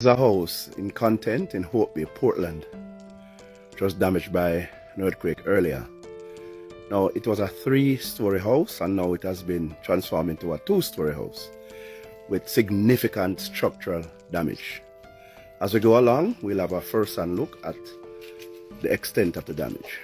There's a house in Content in Hope Bay, Portland. It was damaged by an earthquake earlier. Now, it was a 3-story house and now it has been transformed into a 2-story house with significant structural damage. As we go along, we'll have a first-hand look at the extent of the damage.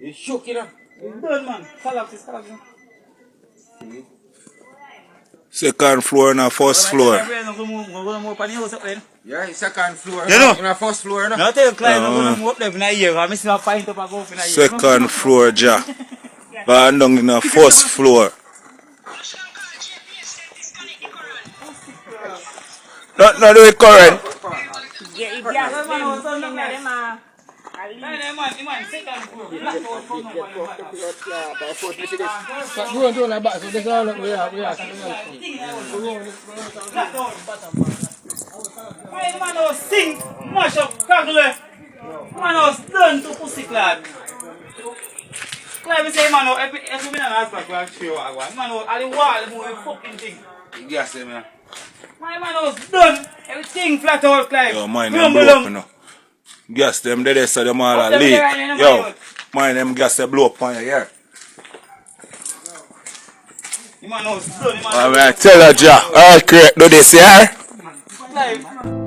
You shook it up. Done, man. Collapse. Second floor and a first floor. Yeah, second floor. You know? In a first floor, no? Now tell you, client, I'm going to move up there in a year. I'm missing a pint up and go in a year. Second floor, ja. Gone down in a first floor. Not do it current. Man was sing, mash up, cackle. Man was done to pussy clad. Like we say, man, every minute I ask for a show, man was at the wall, moving fucking thing. You guess it, man. My man was done, everything flat out, like. Yo, mine them blow up, you know. Gas them there, so them all a leak. Yo, mine them gas they blow up on you here. The man was done, Alright, tell her, ja. Alright, correct, do this, yeah? Like.